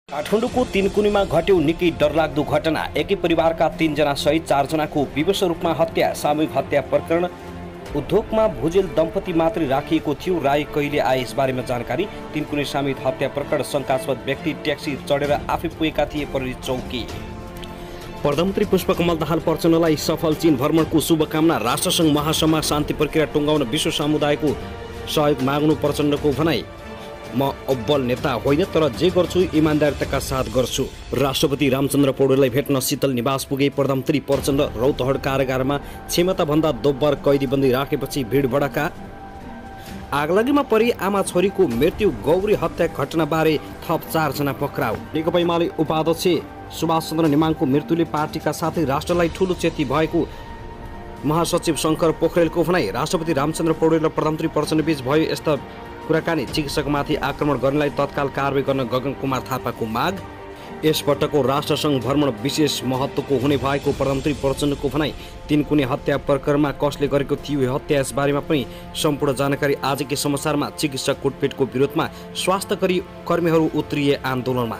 काठमाडौँको तीनकुनीमा घट्यो निकै डरलाग्दो घटना। एकै परिवारका 3 जना सहित 4 जनाको विवश रूपमा हत्या। सामूहिक हत्या प्रकरण उद्योगमा भुजेल दम्पति मात्रै राखिएको थियो। राय कहिले आए यसबारेमा जानकारी। तीनकुने सामूहिक हत्या प्रकरण शंकास्पद व्यक्ति ट्याक्सी चढेर आफै पुगेका थिए प्रहरी चौकी। प्रधानमन्त्री पुष्पकमल दाहाल प्रचण्डलाई सफल चीन भ्रमणको शुभकामना। राष्ट्रसङ्घ महासभामा शान्ति प्रक्रिया टुङ्गाउन विश्व समुदायको सहयोग माग्नु प्रचण्डको भनाई। म अब्बल नेता होइन, तर जे गर्छु इमान्दारिताका साथ गर्छु। राष्ट्रपति रामचन्द्र पौडेललाई भेट्न शीतल निवास पुगे प्रधानमन्त्री प्रचण्ड। रौतहट कारागारमा क्षमताभन्दा दोब्बर कैदीबन्दी राखेपछि भिड भडका। आगलागीमा परि आमा छोरीको मृत्यु। गौरी हत्या घटनाबारे थप 4 जना पक्राउ। नेकपा एमाले उपाध्यक्ष सुभाष चन्द्र नेमाङको मृत्युले पार्टीका साथै राष्ट्रलाई ठूलो क्षति भएको महासचिव शङ्कर पोखरेलको भनाई। राष्ट्रपति रामचन्द्र पौडेल र प्रधानमन्त्री प्रचण्डबीच भयो यस्ता कुराकानी। चिकित्सकमाथि आक्रमण गर्नेलाई तत्काल कारबाही गर्न गगन कुमार थापाको माग। यसपटकको राष्ट्रसङ्घ भ्रमण विशेष महत्त्वको हुने भएको प्रधानमन्त्री प्रचण्डको भनाई। तीनकुने हत्या प्रकरणमा कसले गरेको थियो हत्या यसबारेमा पनि सम्पूर्ण जानकारी आजकै समाचारमा। चिकित्सक कुटपिटको विरोधमा स्वास्थ्य कर्मीहरू उत्रिए आन्दोलनमा।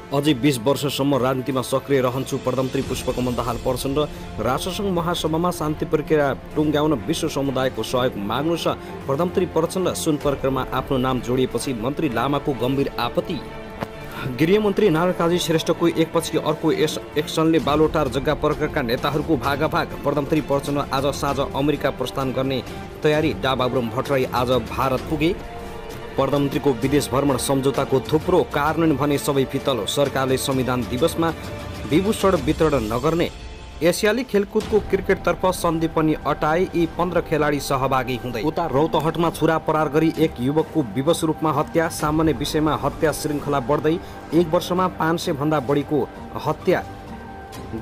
अझै 20 वर्षसम्म राजनीतिमा सक्रिय रहन्छु प्रधानमन्त्री पुष्पकमल दाहाल प्रचण्ड। राष्ट्रसङ्घ महासभामा शान्ति प्रक्रिया टुङ्ग्याउन विश्व समुदायको सहयोग माग्नु छ प्रधानमन्त्री प्रचण्ड। सुन प्रकरणमा आफ्नो नाम जोडिएपछि मन्त्री लामाको गम्भीर आपत्ति। गृहमन्त्री नारायण काजी श्रेष्ठको एकपछि अर्को एक्सनले बालोटार जग्गा प्रकरणका नेताहरूको भागाभाग। प्रधानमन्त्री प्रचण्ड आज साँझ अमेरिका प्रस्थान गर्ने तयारी। डा बाबुराम भट्टराई आज भारत पुगे। प्रधानमन्त्रीको विदेश भ्रमण सम्झौताको थुप्रो कार्यान्वयन भने सबै फितलो। सरकारले संविधान दिवसमा विभूषण वितरण नगर्ने। एसियाली खेलकुदको क्रिकेटतर्फ सन्धि पनि अटाए। यी 15 खेलाडी सहभागी हुँदै। उता रौतहटमा छुरा परार गरी एक युवकको विवश रूपमा हत्या। सामान्य विषयमा हत्या श्रृङ्खला बढ्दै 1 वर्षमा 500 भन्दा बढीको हत्या।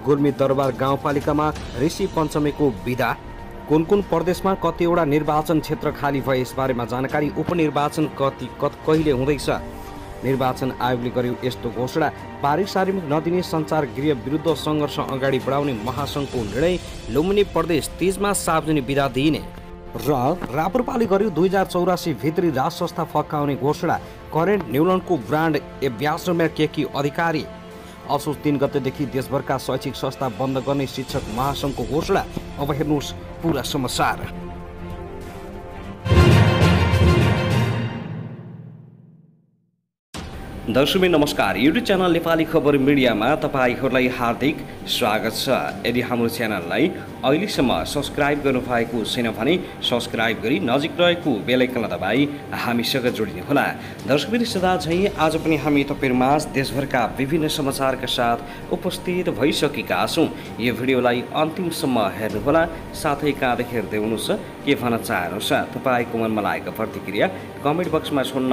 गुल्मी दरबार गाउँपालिकामा ऋषि पञ्चमीको बिदा। कुन प्रदेशमा कतिवटा निर्वाचन क्षेत्र खाली भए यसबारेमा जानकारी। उपनिर्वाचन कहिले हुँदैछ। निर्वाचन आयोगले गर्यो यस्तो घोषणा। पारिश्रमिक नदिने सञ्चार गृह विरुद्ध सङ्घर्ष अगाडि बढाउने महासङ्घको निर्णय। लुम्बिनी प्रदेश 30 मा सार्वजनिक बिदा दिइने र राप्रपाले गर्यो 2084 भित्री राज संस्था फकाउने घोषणा। करेन्ट न्युलन्डको ब्रान्ड एम्बेसडर केकी अधिकारी। असोज 3 गतेदेखि देशभरका शैक्षिक संस्था बन्द गर्ने शिक्षक महासङ्घको घोषणा। अब हेर्नुहोस् पूरा समाचार। दर्शकबिन नमस्कार। युट्युब च्यानल नेपाली खबर मिडियामा तपाईहरूलाई हार्दिक स्वागत छ। यदि हाम्रो च्यानललाई अहिलेसम्म सब्स्क्राइब गर्नुभएको छैन भने सब्स्क्राइब गरी नजिक रहेको बेल आइकनलाई दबाई हामीसँग जोडिनुहोला। दर्शकबिन सदा झैँ आज पनि हामी तपाईहरुमाझ देशभरका विभिन्न समाचारका साथ उपस्थित भइसकेका छौँ। यो भिडियोलाई अन्तिमसम्म हेर्नुहोला, साथै कहाँदेखि हेर्दै हुनुहुन्छ के भन्न चाहनुहुन्छ तपाईको मनमा लागेको प्रतिक्रिया कमेन्ट बक्समा छोड्न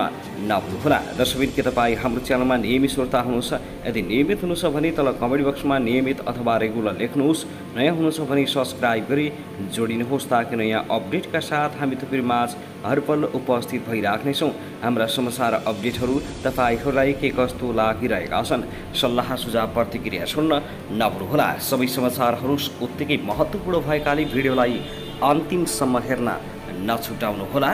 नभुल्नुहोला। दर्शकबिन के तपाईँ हाम्रो च्यानलमा नियमित श्रोता हुनुहुन्छ? यदि नियमित हुनुहुन्छ भने तल कमेन्ट बक्समा नियमित अथवा रेगुलर लेख्नुहोस्। नयाँ हुनुहुन्छ भने सब्स्क्राइब गरी जोडिनुहोस् ताकि नयाँ अपडेटका साथ हामी तपाईहरुमाझ हरपल उपस्थित भइराख्नेछौँ। हाम्रा समाचार अपडेटहरू तपाईहरूलाई के कस्तो लागिरहेका छन् सल्लाह सुझाव प्रतिक्रिया छोड्न नभुल्नुहोला। सबै समाचारहरू उत्तिकै महत्त्वपूर्ण भएकाले भिडियोलाई अन्तिमसम्म हेर्न नछुटाउनुहोला।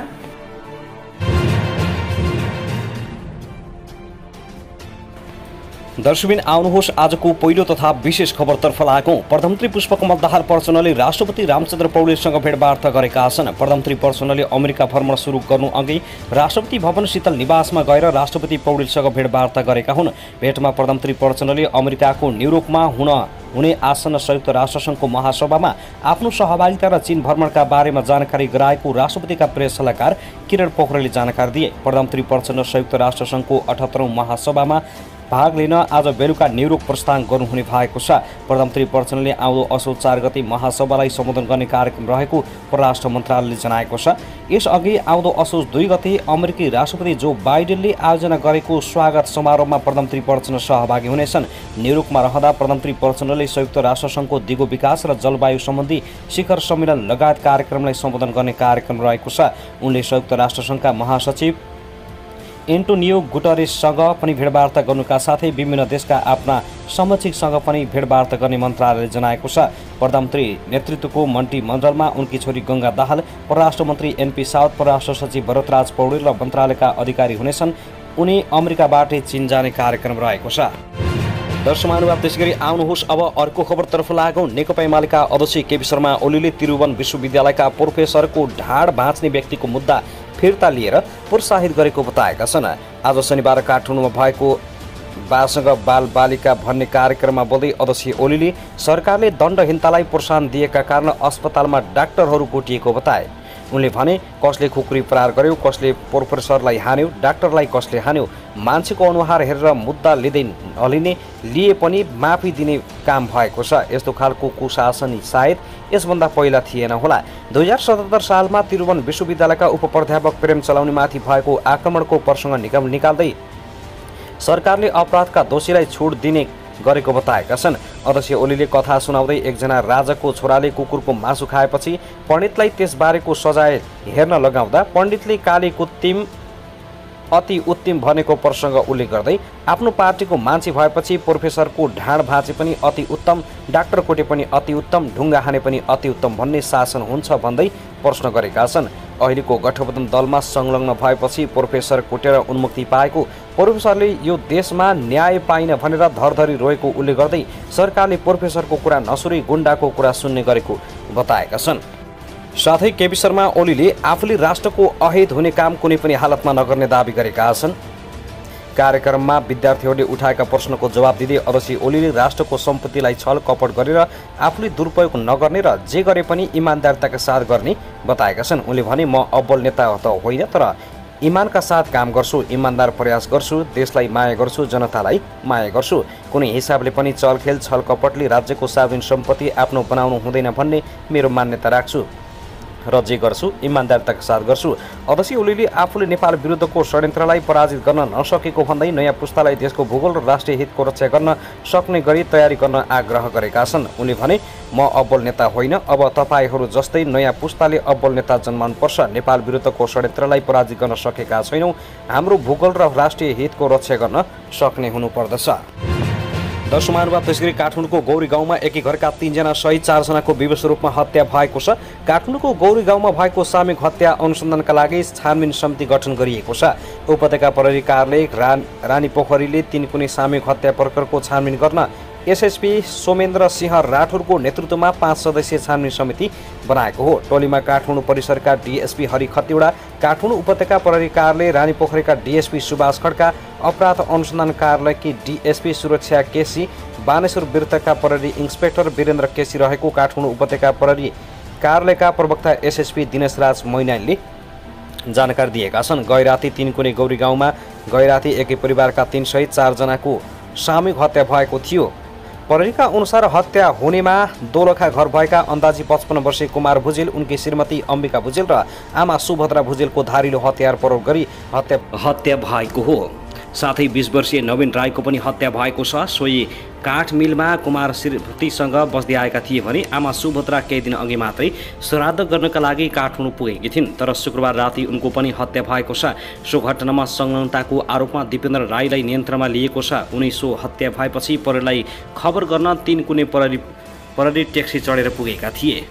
दर्शकबिन आउनुहोस् आजको पहिलो तथा विशेष खबरतर्फ लागौँ। प्रधानमन्त्री पुष्पकमल दाहाल प्रचण्डले राष्ट्रपति रामचन्द्र पौडेलसँग भेटवार्ता गरेका छन्। प्रधानमन्त्री प्रचण्डले अमेरिका भ्रमण सुरु गर्नु अघि राष्ट्रपति भवन शीतल निवासमा गएर राष्ट्रपति पौडेलसँग भेटवार्ता गरेका हुन्। भेटमा प्रधानमन्त्री प्रचण्डले अमेरिकाको न्युयोर्कमा हुने आसन्न संयुक्त राष्ट्रसङ्घको महासभामा आफ्नो सहभागिता र चीन भ्रमणका बारेमा जानकारी गराएको राष्ट्रपतिका प्रेस सल्लाहकार किरण पोखरेलले जानकारी दिए। प्रधानमन्त्री प्रचण्ड संयुक्त राष्ट्रसङ्घको 78औं महासभामा भाग लिन आज बेलुका न्युयोर्क प्रस्थान गर्नुहुने भएको छ। प्रधानमन्त्री प्रचण्डले आउँदो असोज 4 गते महासभालाई सम्बोधन गर्ने कार्यक्रम रहेको परराष्ट्र मन्त्रालयले जनाएको छ। यसअघि आउँदो असोज 2 गते अमेरिकी राष्ट्रपति जो बाइडेनले आयोजना गरेको स्वागत समारोहमा प्रधानमन्त्री प्रचण्ड सहभागी हुनेछन्। न्युयोर्कमा रहँदा प्रधानमन्त्री प्रचण्डले संयुक्त राष्ट्रसङ्घको दिगो विकास र जलवायु सम्बन्धी शिखर सम्मेलन लगायत कार्यक्रमलाई सम्बोधन गर्ने कार्यक्रम रहेको छ। उनले संयुक्त राष्ट्रसङ्घका महासचिव एन्टोनियो गुटरेससँग पनि भेटवार्ता गर्नुका साथै विभिन्न देशका आफ्ना समकक्षसँग पनि भेटवार्ता गर्ने मन्त्रालयले जनाएको छ। प्रधानमन्त्री नेतृत्वको मन्त्रीमण्डलमा उनकी छोरी गङ्गा दाहाल, परराष्ट्र मन्त्री एनपी साउद, परराष्ट्र सचिव भरतराज पौडेल र मन्त्रालयका अधिकारी हुनेछन्। उनी अमेरिकाबाटै चीन जाने कार्यक्रम रहेको छ। दर्शक महानुभाव, त्यसैगरी आउनुहोस् अब अर्को खबरतर्फ लागौँ। नेकपा एमालेका अध्यक्ष केपी शर्मा ओलीले त्रिभुवन विश्वविद्यालयका प्रोफेसरको ढाड भाँच्ने व्यक्तिको मुद्दा फिर्ता लिएर प्रोत्साहित गरेको बताएका छन्। आज शनिबार काठमाडौँमा भएको बालसँग बाल बालिका भन्ने कार्यक्रममा बोल्दै अध्यक्ष ओलीले सरकारले दण्डहीनतालाई प्रोत्साहन दिएका कारण अस्पतालमा डाक्टरहरू कोटिएको बताए। उनले भने, कसले खुकुरी प्रहार गर्यो, कसले प्रोफेसरलाई हान्यो, डाक्टरलाई कसले हान्यो, मान्छेको अनुहार हेरेर मुद्दा लिए पनि माफी दिने काम भएको छ। यस्तो खालको कुशासन सायद यसभन्दा पहिला थिएन होला। 2077 सालमा त्रिभुवन विश्वविद्यालयका उपप्राध्यापक प्रेम चलाउनेमाथि भएको आक्रमणको प्रसङ्ग निकाल्दै सरकारले अपराधका दोषीलाई छुट दिने गरेको बताएका छन्। अध्यक्ष ओलीले कथा सुनाउँदै एकजना राजाको छोराले कुकुरको मासु खाएपछि पण्डितलाई त्यसबारेको सजाय हेर्न लगाउँदा पण्डितले काली कुत्तिम अति उत्तम भनेको प्रसङ्ग उल्लेख गर्दै आफ्नो पार्टीको मान्छे भएपछि प्रोफेसरको ढाड भाँचे पनि अति उत्तम, डाक्टर कोटे पनि अति उत्तम, ढुङ्गा हाने पनि अति उत्तम भन्ने शासन हुन्छ भन्दै प्रश्न गरेका छन्। अहिलेको गठबन्धन दलमा संलग्न भएपछि प्रोफेसर कोटेर उन्मुक्ति पाएको प्रोफेसरले यो देशमा न्याय पाइन भनेर धरधरी रोएको उल्लेख गर्दै सरकारले प्रोफेसरको कुरा नसुरी गुण्डाको कुरा सुन्ने गरेको बताएका छन्। साथै केपी शर्मा ओलीले आफूले राष्ट्रको अहित हुने काम कुनै पनि हालतमा नगर्ने दाबी गरेका छन्। कार्यक्रममा विद्यार्थीहरूले उठाएका प्रश्नको जवाब दिँदै अध्यक्ष ओलीले राष्ट्रको सम्पत्तिलाई छल कपट गरेर आफूले दुरुपयोग नगर्ने र जे गरे पनि इमान्दारिताका साथ गर्ने बताएका छन्। उनले भने, म अब्बल नेता त होइन, तर इमानका साथ काम गर्छु, इमान्दार प्रयास गर्छु, देशलाई माया गर्छु, जनतालाई माया गर्छु। कुनै हिसाबले पनि चलखेल छल कपटले राज्यको सार्वजनिक सम्पत्ति आफ्नो बनाउनु हुँदैन भन्ने मेरो मान्यता राख्छु र जे गर्छु इमान्दारिताका साथ गर्छु। अध्यक्ष ओलीले आफूले नेपाल विरुद्धको षड्यन्त्रलाई पराजित गर्न नसकेको भन्दै नयाँ पुस्तालाई देशको भूगोल र राष्ट्रिय हितको रक्षा गर्न सक्ने गरी तयारी गर्न आग्रह गरेका छन्। उनले भने, म अब्बल नेता होइन, अब तपाईहरू जस्तै नयाँ पुस्ताले अब्बल नेता जन्माउनुपर्छ। नेपाल विरुद्धको षड्यन्त्रलाई पराजित गर्न सकेका छैनौँ, हाम्रो भूगोल र राष्ट्रिय हितको रक्षा गर्न सक्ने हुनुपर्दछ। दर्शक महानुभाव, त्यसैगरी काठमाडौँको गौरी गाउँमा एकै घरका 3 जना सहित 4 जनाको विवश रूपमा हत्या भएको छ। काठमाडौँको गौरी गाउँमा भएको सामूहिक हत्या अनुसन्धानका लागि छानबिन समिति गठन गरिएको छ। उपत्यका प्रहरी कार्यालय रानीपोखरीले 3 कुनै सामूहिक हत्या प्रकरणको छानबिन गर्न एसएसपी सोमेन्द्र सिंह राठौरको नेतृत्वमा 5 सदस्यीय छानबिन समिति बनाएको हो। टोलीमा काठमाडौँ परिसरका डीएसपी हरि खतिवडा, काठमाडौँ उपत्यका प्रहरी कार्यालय रानीपोखरीका डीएसपी सुभाष खड्का, अपराध अनुसन्धान कार्यालयकी डीएसपी सुरक्षा केसी, बानेश्वर वृत्तका प्रहरी इन्सपेक्टर वीरेन्द्र केसी रहेको काठमाडौँ उपत्यका प्रहरी कार्यालयका प्रवक्ता एसएसपी दिनेश राज मैनालीले जानकारी दिएका छन्। गैराती 3 कुनै गौरी गाउँमा गैराती एकै परिवारका 3 सहित 4 जनाको सामूहिक हत्या भएको थियो। प्रहरीका अनुसार हत्या हुनेमा दोलखा घर भएका अन्दाजी 55 वर्षीय कुमार भुजेल, उनकी श्रीमती अम्बिका भुजेल र आमा सुभद्रा भुजेलको धारिलो हतियार प्रयोग गरी हत्या भएको हो। साथै 20 वर्षीय नवीन राईको पनि हत्या भएको छ। सोही काठ मिलमा कुमार श्रीमतीसँग बस्दै आएका थिए भने आमा सुभद्रा केही दिन अघि मात्रै श्राद्ध गर्नका लागि काठमाडौँ पुगेकी थिइन्, तर शुक्रबार राति उनको पनि हत्या भएको छ। सो घटनामा संलग्नताको आरोपमा दिपेन्द्र राईलाई नियन्त्रणमा लिएको छ। उनी सो हत्या भएपछि प्रहरीलाई खबर गर्न 3 कुनै प्रहरी ट्याक्सी चढेर पुगेका थिए।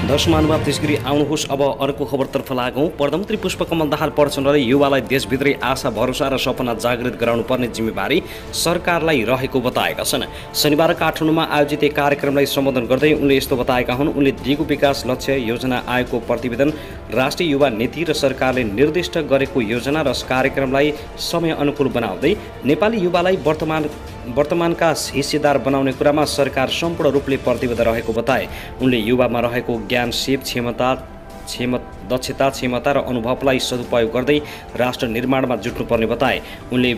दर्शक महानुभाव, त्यसगरी आउनुहोस् अब अर्को खबरतर्फ लागौँ। प्रधानमन्त्री पुष्पकमल दाहाल प्रचण्डले युवालाई देशभित्रै आशा भरोसा र सपना जागृत गराउनुपर्ने जिम्मेवारी सरकारलाई रहेको बताएका छन्। शनिबार काठमाडौँमा आयोजित एक कार्यक्रमलाई सम्बोधन गर्दै उनले यस्तो बताएका हुन्। उनले दिगो विकास लक्ष्य योजना आयोगको प्रतिवेदन, राष्ट्रिय युवा नीति र सरकारले निर्दिष्ट गरेको योजना र कार्यक्रमलाई समय अनुकूल बनाउँदै नेपाली युवालाई वर्तमानका हिस्सेदार बनाउने कुरामा सरकार सम्पूर्ण रूपले प्रतिबद्ध रहेको बताए। उनले युवामा रहेको ज्ञान, सिप, दक्षता, क्षमता र अनुभवलाई सदुपयोग गर्दै राष्ट्र निर्माणमा जुट्नुपर्ने बताए। उनले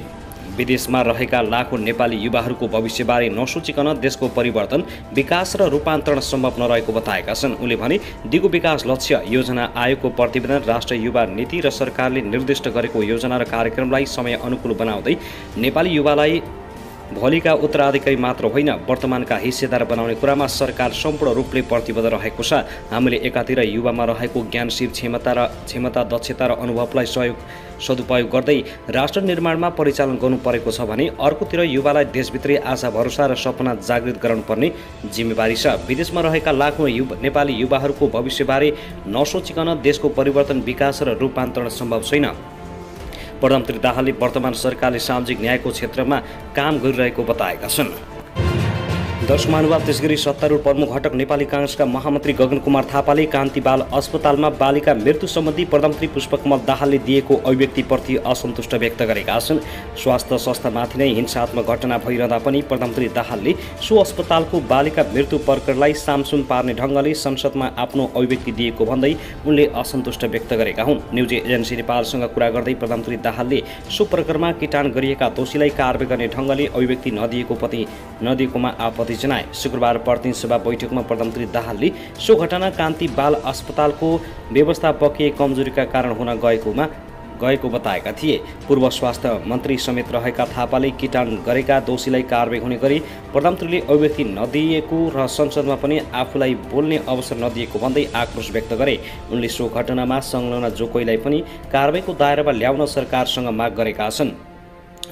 विदेशमा रहेका लाखौं नेपाली युवाहरूको भविष्यबारे नसोचिकन देशको परिवर्तन, विकास र रूपान्तरण सम्भव नरहेको बताएका छन्। उनले भने, दिगो विकास लक्ष्य योजना आयोगको प्रतिवेदन, राष्ट्रिय युवा नीति र सरकारले निर्दिष्ट गरेको योजना र कार्यक्रमलाई समय अनुकूल बनाउँदै नेपाली युवालाई भोलिका उत्तराधिकारी मात्र होइन, वर्तमानका हिस्सेदार बनाउने कुरामा सरकार सम्पूर्ण रूपले प्रतिबद्ध रहेको छ। हामीले एकातिर युवामा रहेको ज्ञान, सिप, क्षमता, दक्षता र अनुभवलाई सदुपयोग गर्दै राष्ट्र निर्माणमा परिचालन गर्नु परेको छ भने अर्कोतिर युवालाई देशभित्रै आशा भरोसा र सपना जागृत गराउनुपर्ने जिम्मेवारी छ। विदेशमा रहेका लाखौं नेपाली युवाहरूको भविष्यबारे नसोचिकन देशको परिवर्तन, विकास र रूपान्तरण सम्भव छैन। प्रधानमन्त्री दाहालले वर्तमान सरकारले सामाजिक न्यायको क्षेत्रमा काम गरिरहेको बताएका छन्। दर्शक महानुभाव, त्यसगरी सत्तारूढ प्रमुख घटक नेपाली काङ्ग्रेसका महामन्त्री गगन कुमार थापाले कान्ति बाल अस्पतालमा बालिका मृत्यु सम्बन्धी प्रधानमन्त्री पुष्पकमल दाहालले दिएको अभिव्यक्तिप्रति असन्तुष्ट व्यक्त गरेका छन्। स्वास्थ्य संस्थामाथि नै हिंसात्मक घटना भइरहँदा पनि प्रधानमन्त्री दाहालले सो अस्पतालको बालिका मृत्यु प्रकरणलाई सामसुम पार्ने ढङ्गले संसदमा आफ्नो अभिव्यक्ति दिएको भन्दै उनले असन्तुष्ट व्यक्त गरेका हुन्। न्युज एजेन्सी नेपालसँग कुरा गर्दै प्रधानमन्त्री दाहालले सो प्रकरणमा किटान गरिएका दोषीलाई कारबाही गर्ने ढङ्गले अभिव्यक्ति नदिएकोमा आपत्ति जनाए। शुक्रबार प्रतिनिधि सभा बैठकमा प्रधानमन्त्री दाहालले सो घटना कान्ति बाल अस्पतालको व्यवस्थापकीय कमजोरीका कारण हुन गएको बताएका थिए। पूर्व स्वास्थ्य मन्त्री समेत रहेका थापाले किटान गरेका दोषीलाई कारबाही हुने गरी प्रधानमन्त्रीले अभिव्यक्ति नदिएको र संसदमा पनि आफूलाई बोल्ने अवसर नदिएको भन्दै आक्रोश व्यक्त गरे। उनले सो घटनामा संलग्न जो कोहीलाई पनि कारबाहीको दायरामा ल्याउन सरकारसँग माग गरेका छन्।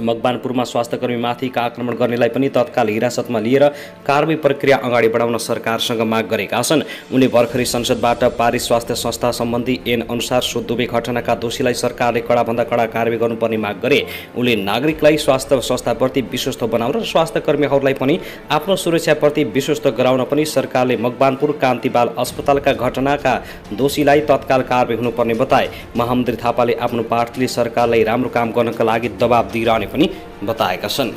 मकवानपुरमा स्वास्थ्यकर्मीमाथि आक्रमण गर्नेलाई पनि तत्काल हिरासतमा लिएर कारबाही प्रक्रिया अगाडि बढाउन सरकारसँग माग गरेका छन्। उनले भर्खरै संसदबाट पारित स्वास्थ्य संस्था सम्बन्धी ऐन अनुसार सो दुवै घटनाका दोषीलाई सरकारले कडाभन्दा कडा कारबाही गर्नुपर्ने माग गरे। उनले नागरिकलाई स्वास्थ्य संस्थाप्रति विश्वस्त बनाउन र स्वास्थ्यकर्मीहरूलाई पनि आफ्नो सुरक्षाप्रति विश्वस्त गराउन पनि सरकारले मकवानपुर कान्ति बाल अस्पतालका घटनाका दोषीलाई तत्काल कारबाही हुनुपर्ने बताए। महामन्त्री थापाले आफ्नो पार्टीले सरकारलाई राम्रो काम गर्नका लागि दबाब दिइरहने पनि बताएका छन्।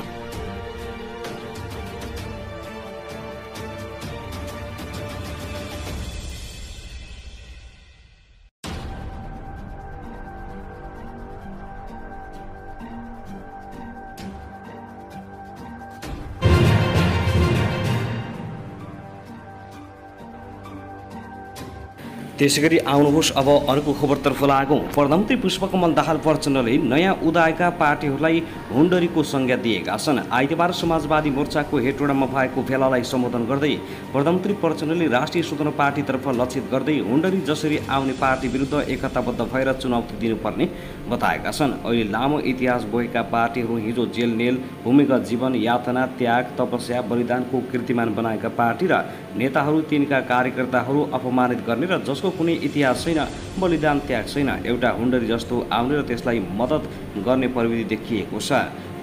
त्यसैगरी आउनुहोस् अब अर्को खबरतर्फ लागौँ। प्रधानमन्त्री पुष्पकमल दाहाल प्रचण्डले नयाँ उदाएका पार्टीहरूलाई हुन्डरीको संज्ञा दिएका छन्। आइतबार समाजवादी मोर्चाको हेटौडामा भएको भेलालाई सम्बोधन गर्दै प्रधानमन्त्री प्रचण्डले राष्ट्रिय स्वतन्त्र पार्टीतर्फ लक्षित गर्दै हुन्डरी जसरी आउने पार्टी विरुद्ध एकताबद्ध भएर चुनौती दिनुपर्ने बताएका छन्। अहिले लामो इतिहास बोकेका पार्टीहरू हिजो जेल नेल, भूमिगत जीवन यातना, त्याग, तपस्या, बलिदानको कीर्तिमान बनाएका पार्टी र नेताहरू तिनका कार्यकर्ताहरू अपमानित गर्ने र जसको कुनै इतिहास छैन, बलिदान त्याग छैन, एउटा हुन्डरी जस्तो आउने र त्यसलाई मद्दत गर्ने प्रविधि देखिएको छ।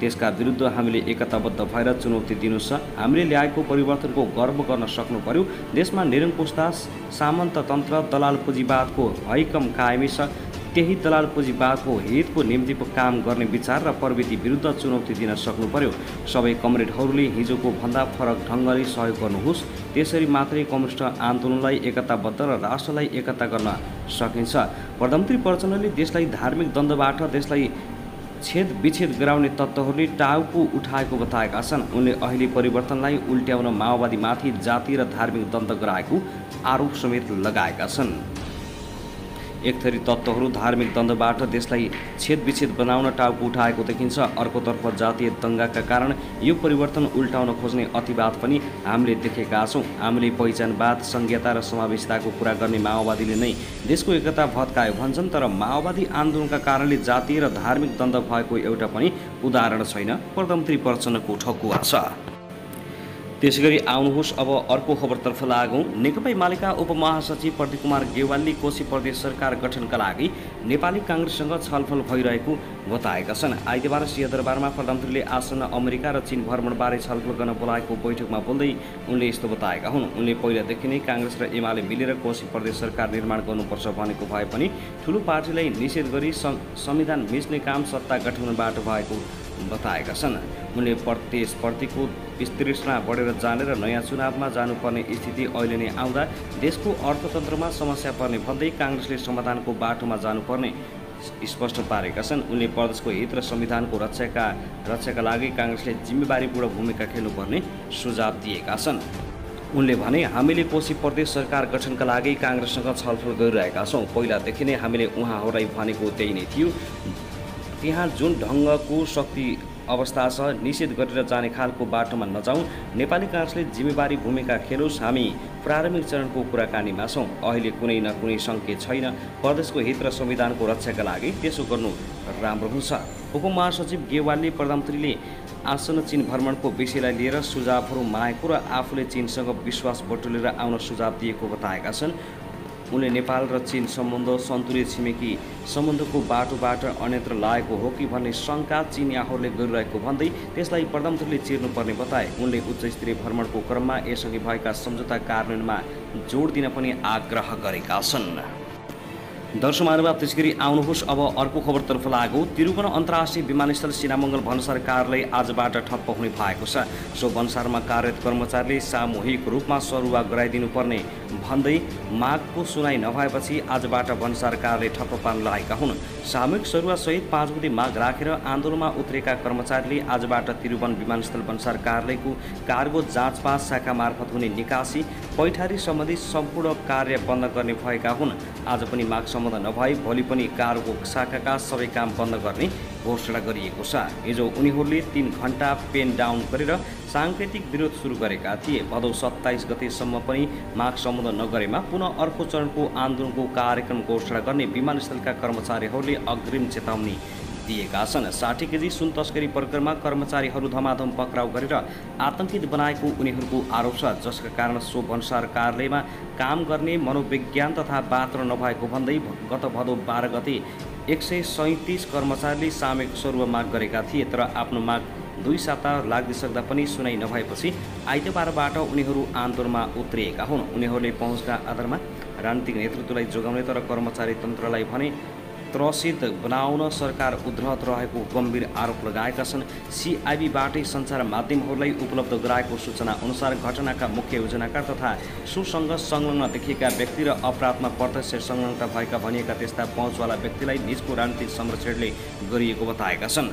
त्यसका विरुद्ध हामीले एकताबद्ध भएर चुनौती दिनु छ। हामीले ल्याएको परिवर्तनको गर्व गर्न सक्नु पर्यो। देशमा निरङ्कुशता, सामन्ततन्त्र, दलाल पुँजीवादको हैकम कायमी छ। त्यही दलाल पुँजीवादको हितको निम्ति काम गर्ने विचार र प्रवृत्ति विरुद्ध चुनौती दिन सक्नु पर्यो। सबै कमरेडहरूले हिजोको भन्दा फरक ढङ्गले सहयोग गर्नुहोस्। त्यसरी मात्रै कम्युनिस्ट आन्दोलनलाई एकताबद्ध र राष्ट्रलाई एकता गर्न सकिन्छ। प्रधानमन्त्री प्रचण्डले देशलाई धार्मिक द्वन्द्वबाट देशलाई छेदविच्छेद गराउने तत्त्वहरूले टाउको उठाएको बताएका छन्। उनले अहिले परिवर्तनलाई उल्ट्याउन माओवादीमाथि जातीय र धार्मिक द्वन्द्व गराएको आरोप समेत लगाएका छन्। एक थरी तत्त्वहरू धार्मिक द्वन्द्वबाट देशलाई छेदविच्छेद बनाउन टाउको उठाएको देखिन्छ। अर्कोतर्फ जातीय दङ्गाका कारण यो परिवर्तन उल्टाउन खोज्ने अतिवाद पनि हामीले देखेका छौँ। हामीले पहिचानवाद, संघीयता र समावेशिताको कुरा गर्ने माओवादीले नै देशको एकता भत्कायो भन्छन्, तर माओवादी आन्दोलनका कारणले जातीय र धार्मिक द्वन्द्व भएको एउटा पनि उदाहरण छैन। प्रधानमन्त्री प्रचण्डको ठकुवा छ। त्यसैगरी आउनुहोस् अब अर्को खबरतर्फ लागौँ। नेकपा एमालेका उपमहासचिव प्रदीप कुमार गेवालले कोशी प्रदेश सरकार गठनका लागि नेपाली काङ्ग्रेससँग छलफल भइरहेको बताएका छन्। आइतबार सिंहदरबारमा प्रधानमन्त्रीले आसन्न अमेरिका र चीन भ्रमणबारे छलफल गर्न बोलाएको बैठकमा बोल्दै उनले यस्तो बताएका हुन्। उनले पहिलादेखि नै काङ्ग्रेस र एमाले मिलेर कोशी प्रदेश सरकार निर्माण गर्नुपर्छ भनेको भए पनि ठुलो पार्टीलाई निषेध गरी संविधान मिच्ने काम सत्ता गठबन्धनबाट भएको बताएका छन्। उनले प्रतिस्पर्धीको विस्तृष्णा बढेर जाने र नयाँ चुनावमा जानुपर्ने स्थिति अहिले नै आउँदा देशको अर्थतन्त्रमा समस्या पर्ने भन्दै काङ्ग्रेसले समाधानको बाटोमा जानुपर्ने स्पष्ट पारेका छन्। उनले प्रदेशको हित र संविधानको रक्षाका लागि काङ्ग्रेसले जिम्मेवारीपूर्ण भूमिका खेल्नुपर्ने सुझाव दिएका छन्। उनले भने, हामीले कोशी प्रदेश सरकार गठनका लागि काङ्ग्रेससँग छलफल गरिरहेका छौँ। पहिलादेखि नै हामीले उहाँहरूलाई भनेको त्यही नै थियो। त्यहाँ जुन ढङ्गको शक्ति अवस्था छ, निषेध गरेर जाने खालको बाटोमा नजाउँ। नेपाली काङ्ग्रेसले जिम्मेवारी भूमिका खेलोस्। हामी प्रारम्भिक चरणको कुराकानीमा छौँ। अहिले कुनै न कुनै सङ्केत छैन। प्रदेशको हित र संविधानको रक्षाका लागि त्यसो गर्नु राम्रो हुन्छ। उपमहासचिव गेवालले प्रधानमन्त्रीले आसन्न चीन भ्रमणको विषयलाई लिएर सुझावहरू मागेको र आफूले चीनसँग विश्वास बटुलेर आउन सुझाव दिएको बताएका छन्। उनले नेपाल र चीन सम्बन्ध सन्तुलित छिमेकी सम्बन्धको बाटोबाट अन्यत्र लागेको हो कि भन्ने शङ्का चिनियाहरूले गरिरहेको भन्दै त्यसलाई प्रधानमन्त्रीले चिर्नुपर्ने बताए। उनले उच्चस्तरीय भ्रमणको क्रममा यसअघि भएका सम्झौता कार्यान्वयनमा जोड दिन पनि आग्रह गरेका छन्। दर्शक महानुभाव, त्यसगरी आउनुहोस् अब अर्को खबरतर्फ लागौँ। त्रिभुवन अन्तर्राष्ट्रिय विमानस्थल सीनामङ्गल भन्सार कार्यालय आजबाट ठप्प हुने भएको छ। सो भन्सारमा कार्यरत कर्मचारीले सामूहिक रूपमा सरुवा गराइदिनुपर्ने भन्दै मागको सुनाइ नभएपछि आजबाट भन्सार कार्यालय ठप्प पार्न लागेका हुन्। सामूहिक सरुवासहित 5 बुँदे माग राखेर आन्दोलनमा उत्रेका कर्मचारीले आजबाट त्रिभुवन विमानस्थल भन्सार कार्यालयको कार्गो जाँचपास शाखा मार्फत हुने निकासी पैठारी सम्बन्धी सम्पूर्ण कार्य बन्द गर्ने भएका हुन्। आज पनि माग सम्बन्ध नभई भोलि पनि कार्गो शाखाका सबै काम बन्द गर्ने घोषणा गरिएको छ। हिजो उनीहरूले 3 घण्टा पेन डाउन गरेर साङ्केतिक विरोध सुरु गरेका थिए। भदौ 27 गतेसम्म पनि माग सम्बन्ध नगरेमा पुनः अर्को चरणको आन्दोलनको कार्यक्रम घोषणा गर्ने विमानस्थलका कर्मचारीहरूले अग्रिम चेतावनी दिएका छन्। 60 केजी सुन तस्करी प्रकरणमा कर्मचारीहरू धमाधम पक्राउ गरेर आतंकित बनाएको उनीहरूको आरोप छ, जसका कारण सो भन्सार कार्यालयमा काम गर्ने मनोविज्ञान तथा वातावरण नभएको भन्दै गत भदौ 12 गते 137 कर्मचारीले सामूहिक सरुवा माग गरेका थिए। तर आफ्नो माग 2 साता लाग्दिसक्दा पनि सुनाइ नभएपछि आइतबारबाट उनीहरू आन्दोलनमा उत्रिएका हुन्। उनीहरूले पहुँचका आधारमा राजनीतिक नेतृत्वलाई जोगाउने तर कर्मचारी तन्त्रलाई भने त्रसित बनाउन सरकार उद्धत रहेको गम्भीर आरोप लगाएका छन्। सिआइबीबाटै सञ्चार माध्यमहरूलाई उपलब्ध गराएको सूचना अनुसार घटनाका मुख्य योजनाकार तथा सुसँग संलग्न देखिएका व्यक्ति र अपराधमा प्रत्यक्ष संलग्नता भएका भनिएका त्यस्ता पहुँचवाला व्यक्तिलाई निजको राजनीतिक संरक्षणले गरिएको बताएका छन्।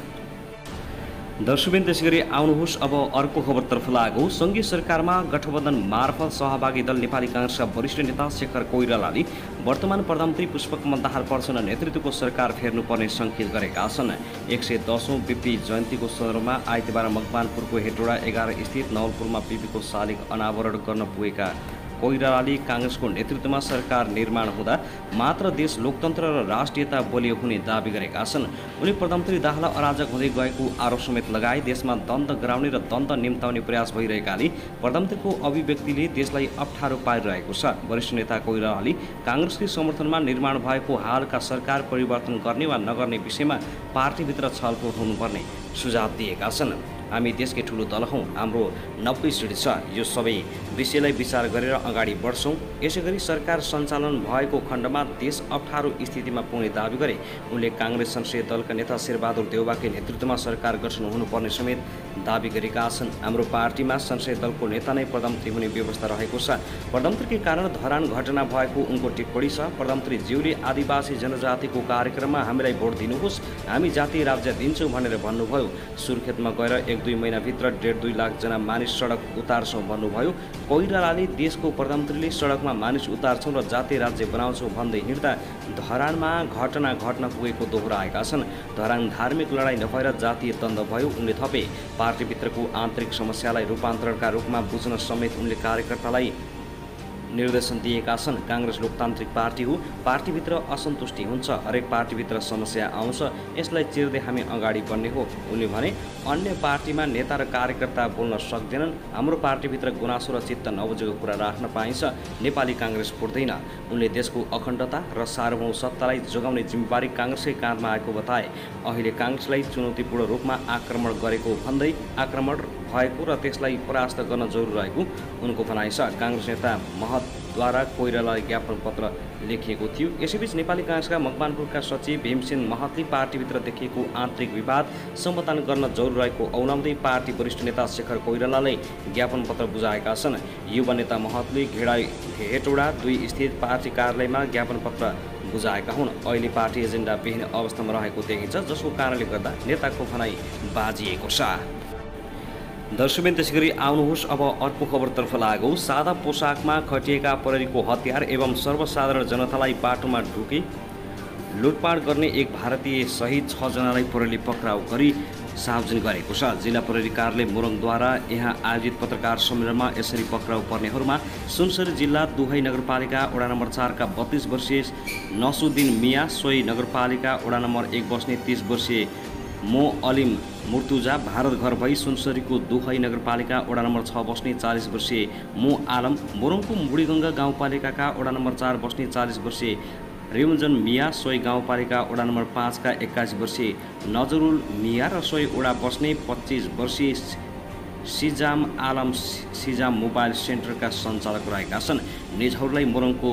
दर्शकबिन, त्यसैगरी आउनुहोस् अब अर्को खबरतर्फ लागौँ। सङ्घीय सरकारमा गठबन्धन मार्फत सहभागी दल नेपाली काङ्ग्रेसका वरिष्ठ नेता शेखर कोइरालाले वर्तमान प्रधानमन्त्री पुष्पकमल दाहाल प्रचण्ड नेतृत्वको सरकार फेर्नुपर्ने सङ्केत गरेका छन्। 110औं बिपी जयन्तीको सन्दर्भमा आइतबार मकवानपुरको हेटोडा 11 स्थित नवलपुरमा बिपीको शालिग अनावरण गर्न पुगेका कोइरालाले काङ्ग्रेसको नेतृत्वमा सरकार निर्माण हुँदा मात्र देश लोकतन्त्र र राष्ट्रियता बलियो हुने दावी गरेका छन्। उनी प्रधानमन्त्री दाहाल अराजक हुँदै गएको आरोप समेत लगाए। देशमा द्वन्द्व गराउने र द्वन्द्व निम्ताउने प्रयास भइरहेकाले प्रधानमन्त्रीको अभिव्यक्तिले देशलाई अप्ठ्यारो पारिरहेको छ। वरिष्ठ नेता कोइरालाले काङ्ग्रेसकै समर्थनमा निर्माण भएको हालका सरकार परिवर्तन गर्ने वा नगर्ने विषयमा पार्टीभित्र छलफल हुनुपर्ने सुझाव दिएका छन्। हामी देशकै ठुलो दल हौँ, हाम्रो 90 सिट छ, यो सबै विषयलाई विचार गरेर अगाडि बढ्छौँ। यसैगरी सरकार सञ्चालन भएको खण्डमा देश अप्ठ्यारो स्थितिमा पुग्ने दावी गरे। उनले काङ्ग्रेस संसदीय दलका नेता शेरबहादुर देउवाकै नेतृत्वमा सरकार गठन हुनुपर्ने समेत दावी गरेका छन्। हाम्रो पार्टीमा संसदीय दलको नेता नै प्रधानमन्त्री हुने व्यवस्था रहेको छ। प्रधानमन्त्रीकै कारण धरान घटना भएको उनको टिप्पणी छ। प्रधानमन्त्रीज्यूले आदिवासी जनजातिको कार्यक्रममा हामीलाई भोट दिनुहोस्, हामी जातीय राज्य दिन्छौँ भनेर भन्नुभयो। सुर्खेतमा गएर 1-2 महिनाभित्र 1.5-2 लाख जना मानिस सडक उतार्छौँ भन्नुभयो। कोइरालाले देशको प्रधानमन्त्रीले सडकमा मानिस उतार्छौँ र जातीय राज्य बनाउँछौँ भन्दै हिँड्दा धरानमा घटना घट्न पुगेको दोहोऱ्याएका छन्। धरान धार्मिक लडाईँ नभएर जातीय द्वन्द्व भयो। उनले थपे, पार्टीभित्रको आन्तरिक समस्यालाई रूपान्तरणका रूपमा बुझ्न समेत उनले कार्यकर्तालाई निर्देशन दिएका छन्। काङ्ग्रेस लोकतान्त्रिक पार्टी हो, पार्टीभित्र असन्तुष्टि हुन्छ, हरेक पार्टीभित्र समस्या आउँछ, यसलाई चिर्दै हामी अगाडि बढ्ने हो। उनले भने अन्य पार्टीमा नेता र कार्यकर्ता बोल्न सक्दैनन्, हाम्रो पार्टीभित्र गुनासो र चित्त नबुझेको कुरा राख्न पाइन्छ, नेपाली काङ्ग्रेस फुट्दैन। उनले देशको अखण्डता र सार्वभौम सत्तालाई जोगाउने जिम्मेवारी काङ्ग्रेसकै काँधमा आएको बताए। अहिले काङ्ग्रेसलाई चुनौतीपूर्ण रूपमा आक्रमण गरेको भन्दै आक्रमण भएको र त्यसलाई परास्त गर्न जरुरी रहेको उनको भनाइ छ। काङ्ग्रेस नेता महतद्वारा कोइरालालाई ज्ञापन पत्र लेखिएको थियो। यसैबीच नेपाली काङ्ग्रेसका मकवानपुरका सचिव भीमसेन महतले पार्टीभित्र देखिएको आन्तरिक विवाद समाधान गर्न जरुरी रहेको औलाउँदै पार्टी वरिष्ठ नेता शेखर कोइरालालाई ज्ञापन पत्र बुझाएका छन्। युवा नेता महतले हेटौडा 2 स्थित पार्टी कार्यालयमा ज्ञापन पत्र बुझाएका हुन्। अहिले पार्टी एजेन्डा विहीन अवस्थामा रहेको देखिन्छ, जसको कारणले गर्दा नेताको भनाइ बाजिएको छ। दर्शकबिन, त्यसैगरी आउनुहोस् अब अर्को खबरतर्फ लागौँ। सादा पोसाकमा खटिएका प्रहरीको हतियार एवं सर्वसाधारण जनतालाई बाटोमा ढुकी लुटपाट गर्ने एक भारतीय सहित 6 जनालाई प्रहरीले पक्राउ गरी सार्वजनिक गरेको छ। जिल्ला प्रहरी कार्यालय मोरङद्वारा यहाँ आयोजित पत्रकार सम्मेलनमा यसरी पक्राउ पर्नेहरूमा सुनसरी जिल्ला दुहै नगरपालिका वडा नम्बर 4 का 32 वर्षीय नसुद्दिन मिया, सोही नगरपालिका वडा नम्बर 1 बस्ने 30 वर्षीय मो अलिम मुर्तुजा भारत घर भई सुनसरीको दुखै नगरपालिका वडा नम्बर 6 बस्ने 40 वर्षीय मो आलम, मोरङको बुढीगङ्गा गाउँपालिकाका वडा नम्बर 4 बस्ने 40 वर्षीय रेमजन मिया, सोही गाउँपालिका वडा नम्बर 5 का 21 वर्षीय नजरुल मिया र सोही वडा बस्ने 25 वर्षीय सिजाम आलम सिजाम मोबाइल सेन्टरका सञ्चालक रहेका छन्। निजहरूलाई मोरङको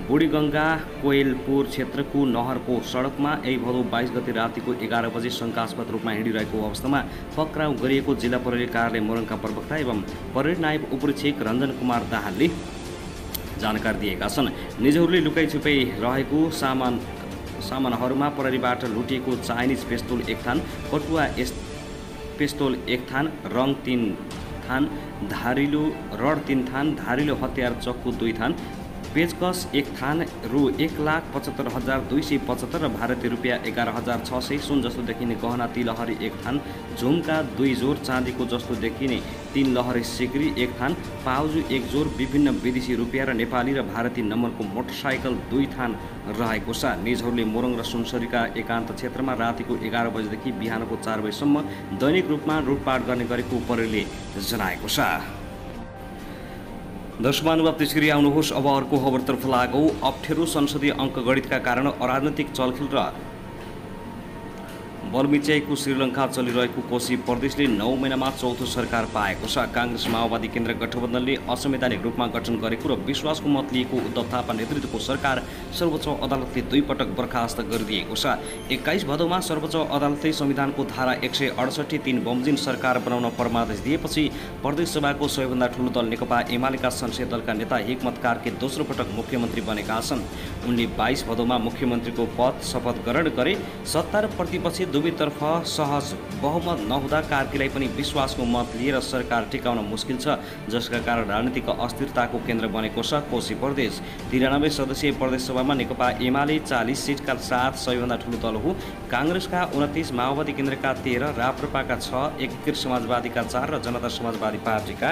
बुढीगङ्गा कोइलपुर क्षेत्रको नहरको सडकमा यही भदौ 22 गते रातिको 11 बजे शङ्कास्पद रूपमा हिँडिरहेको अवस्थामा पक्राउ गरिएको जिल्ला प्रहरी कार्यालय मोरङका प्रवक्ता एवं प्रहरी नायब उपरीक्षक रञ्जन कुमार दाहालले जानकारी दिएका छन्। निजहरूले लुकाइछुपाई रहेको सामानहरूमा प्रहरीबाट लुटिएको चाइनिज पिस्तोल 1 थान, पटुवा पिस्तोल 1 थान, रङ 3 थान, धारिलो रड 3 थान, धारिलो हतियार चक्कु 2 थान, पेचकस 1 थान, रु 1,75,275 र भारतीय रुपियाँ 11,600, सुन जस्तो देखिने गहना तिलहरी 1 थान, झुम्का 2 जोर, चाँदीको जस्तो देखिने 3 लहरी सिक्री 1 थान, पाउजु 1 जोर, विभिन्न विदेशी रुपियाँ र नेपाली र भारतीय नम्बरको मोटरसाइकल 2 थान रहेको छ। निजहरूले मोरङ र सुनसरीका एकान्त क्षेत्रमा रातिको 11 बजेदेखि बिहानको 4 बजेसम्म दैनिक रूपमा लुटपाट गर्ने गरेको प्रहरीले जनाएको छ। दर्शकमानुभाव त्यसरी आउनुहोस् अब अर्को खबरतर्फ लागौँ। अप्ठ्यारो संसदीय अङ्कगणितका कारण अराजनैतिक चलखेल र बलमिच्याईको श्रीलङ्का चलिरहेको कोशी प्रदेशले 9 महिनामा चौथो सरकार पाएको छ। काङ्ग्रेस माओवादी केन्द्र गठबन्धनले असंवैधानिक रूपमा गठन गरेको र विश्वासको मत लिएको उद्धव थापा नेतृत्वको सरकार सर्वोच्च अदालतले 2 पटक बर्खास्त गरिदिएको छ। 21 भदौमा सर्वोच्च अदालतले संविधानको धारा 168 3 बमोजिम सरकार बनाउन परमादेश दिएपछि प्रदेश सभाको सबैभन्दा ठूलो दल नेकपा एमालेका संसदीय दलका नेता हिक्मत कार्की दोस्रो पटक मुख्यमन्त्री बनेका छन्। उनले 22 भदौमा मुख्यमन्त्रीको पद शपथ ग्रहण गरे। सत्ता र प्रतिपक्ष दुवैतर्फ सहज बहुमत नहुँदा कार्कीलाई पनि विश्वासको मत लिएर सरकार टिकाउन मुस्किल छ, जसका कारण राजनीतिक अस्थिरताको केन्द्र बनेको छ कोशी प्रदेश। 93 सदस्यीय प्रदेश सभामा नेकपा एमाले 40 सिटका साथ सबैभन्दा ठूलो दल हो। काङ्ग्रेसका 29, माओवादी केन्द्रका 13, राप्रपाका 6, एकीकृत समाजवादीका 4 र जनता समाजवादी पार्टीका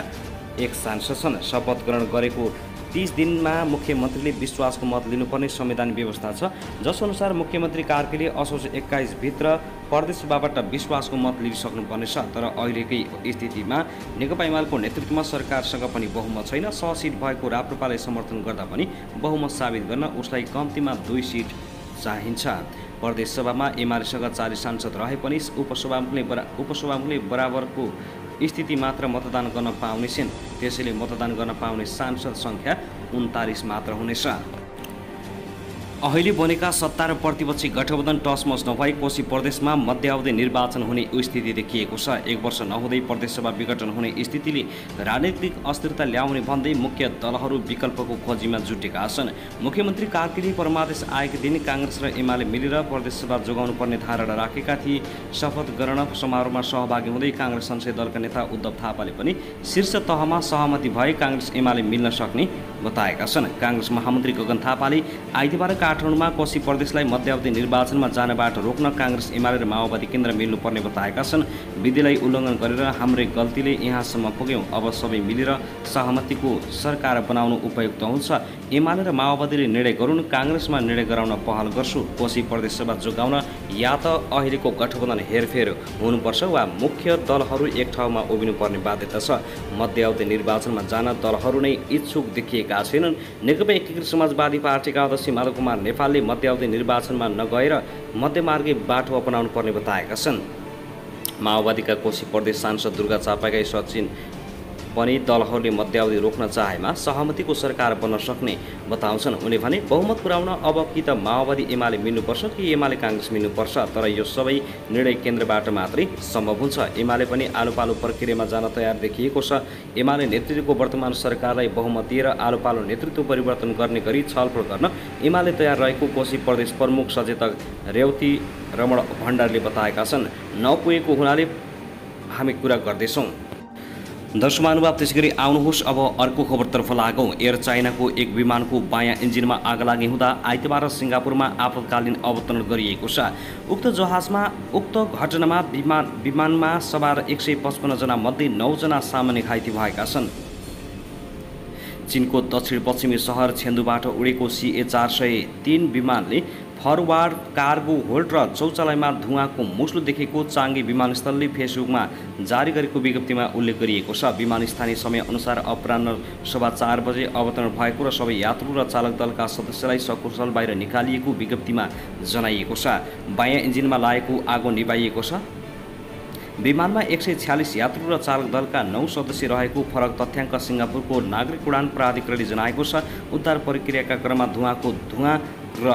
1 सांसद छन्। शपथ ग्रहण गरेको 30 दिनमा मुख्यमन्त्रीले विश्वासको मत लिनुपर्ने संवैधानिक व्यवस्था छ, जसअनुसार मुख्यमन्त्री कार्कीले असोज 21 भित्र प्रदेशसभाबाट विश्वासको मत लिइसक्नुपर्नेछ। तर अहिलेकै स्थितिमा नेकपा एमालेको नेतृत्वमा सरकारसँग पनि बहुमत छैन। 100 सिट भएको राप्रपालाई समर्थन गर्दा पनि बहुमत साबित गर्न उसलाई कम्तीमा 2 सिट चाहिन्छ। प्रदेशसभामा एमालेसँग 40 सांसद रहे पनि उपसभामुखले बराबरको स्थिति मात्र मतदान गर्न पाउने छिन्। त्यसैले मतदान गर्न पाउने सांसद सङ्ख्या 39 मात्र हुनेछ। अहिले बनेका सत्ता र प्रतिपक्षी गठबन्धन टसमस नभई कोशी प्रदेशमा मध्यावधि निर्वाचन हुने स्थिति देखिएको छ। 1 वर्ष नहुँदै प्रदेशसभा विघटन हुने स्थितिले राजनीतिक अस्थिरता ल्याउने भन्दै मुख्य दलहरू विकल्पको खोजीमा जुटेका छन्। मुख्यमन्त्री कार्कीले परमादेश आएको दिन काङ्ग्रेस र एमाले मिलेर प्रदेशसभा जोगाउनु पर्ने धारणा राखेका थिए। शपथ ग्रहण समारोहमा सहभागी हुँदै काङ्ग्रेस संसदीय दलका नेता उद्धव थापाले पनि शीर्ष तहमा सहमति भए काङ्ग्रेस एमाले मिल्न सक्ने बताएका छन्। काङ्ग्रेस महामन्त्री गगन थापाले आइतबार काठमाडौँमा कोशी प्रदेशलाई मध्यावधि निर्वाचनमा जानबाट रोक्न काङ्ग्रेस एमाले र माओवादी केन्द्र मिल्नुपर्ने बताएका छन्। विधिलाई उल्लङ्घन गरेर हाम्रै गल्तीले यहाँसम्म पुग्यौँ, अब सबै मिलेर सहमतिको सरकार बनाउनु उपयुक्त हुन्छ। एमाले र माओवादीले निर्णय गरून्, काङ्ग्रेसमा निर्णय गराउन पहल गर्छु। कोशी प्रदेशसभा जोगाउन या त अहिलेको गठबन्धन हेरफेर हुनुपर्छ वा मुख्य दलहरू एक ठाउँमा उभिनुपर्ने बाध्यता छ। मध्यावधि निर्वाचनमा जान दलहरू नै इच्छुक देखिएका छैनन्। नेकपा एकीकृत समाजवादी पार्टीका अध्यक्ष माधव कुमार नेपालले मध्यावधि निर्वाचनमा नगएर मध्यमार्गी बाटो अपनाउनु पर्ने बताएका छन्। माओवादीका कोशी प्रदेश सांसद दुर्गा चापागाई सचिन पनि दलहरूले मध्यावधि रोक्न चाहेमा सहमतिको सरकार बन्न सक्ने बताउँछन्। उनले भने बहुमत पुर्याउन अब कि त माओवादी एमाले मिल्नुपर्छ कि एमाले काङ्ग्रेस मिल्नुपर्छ, तर यो सबै निर्णय केन्द्रबाट मात्रै सम्भव हुन्छ। एमाले पनि आलोपालो प्रक्रियामा जान तयार देखिएको छ। एमाले नेतृत्वको वर्तमान सरकारलाई बहुमत दिएर आलोपालो नेतृत्व परिवर्तन गर्ने गरी छलफल गर्न एमाले तयार रहेको कोशी प्रदेश प्रमुख सचेतक रेवती रमण भण्डारीले बताएका छन्। नपुगेको हुनाले हामी कुरा गर्दैछौँ। दर्शकमानुभाव त्यसैगरी आउनुहोस् अब अर्को खबरतर्फ लागौँ। एयर चाइनाको एक विमानको बायाँ इन्जिनमा आग लागि हुँदा आइतबार सिङ्गापुरमा आपतकालीन अवतरण गरिएको छ। उक्त घटनामा विमानमा सवार 155 जना मध्ये 9 जना सामान्य घाइते भएका छन्। चीनको दक्षिण पश्चिमी सहर छेन्दुबाट उडेको CA403 विमानले फरवार्ड कार्गो होल्ड र शौचालयमा धुवाँको मुस्लो देखेको चाङ्गे विमानस्थलले फेसबुकमा जारी गरेको विज्ञप्तिमा उल्लेख गरिएको छ। विमान स्थानीय समयअनुसार अपराह्न 4:15 बजे अवतरण भएको र सबै यात्रु र चालक दलका सदस्यलाई सकुशल बाहिर निकालिएको विज्ञप्तिमा जनाइएको छ। बायाँ इन्जिनमा लागेको आगो निभाइएको छ। विमानमा 146 यात्रु र चालक दलका 9 सदस्य रहेको फरक तथ्याङ्क सिङ्गापुरको नागरिक उडान प्राधिकरणले जनाएको छ। उद्धार प्रक्रियाका क्रममा धुवाँ र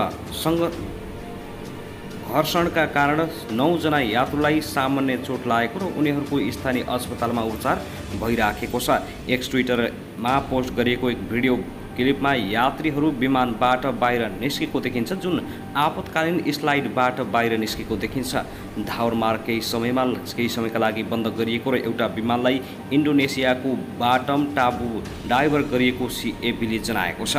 घर्षणका कारण 9 जना यात्रुलाई सामान्य चोट लागेको र उनीहरूको स्थानीय अस्पतालमा उपचार भइराखेको छ। एक्स ट्विटरमा पोस्ट गरिएको एक भिडियो क्लिपमा यात्रीहरू विमानबाट बाहिर निस्केको देखिन्छ, जुन आपतकालीन स्लाइडबाट बाहिर निस्केको देखिन्छ। धावर मार्ग केही समयका लागि बन्द गरिएको र एउटा विमानलाई इन्डोनेसियाको बाटम टापु डाइभर्ट गरिएको सिएबीले जनाएको छ।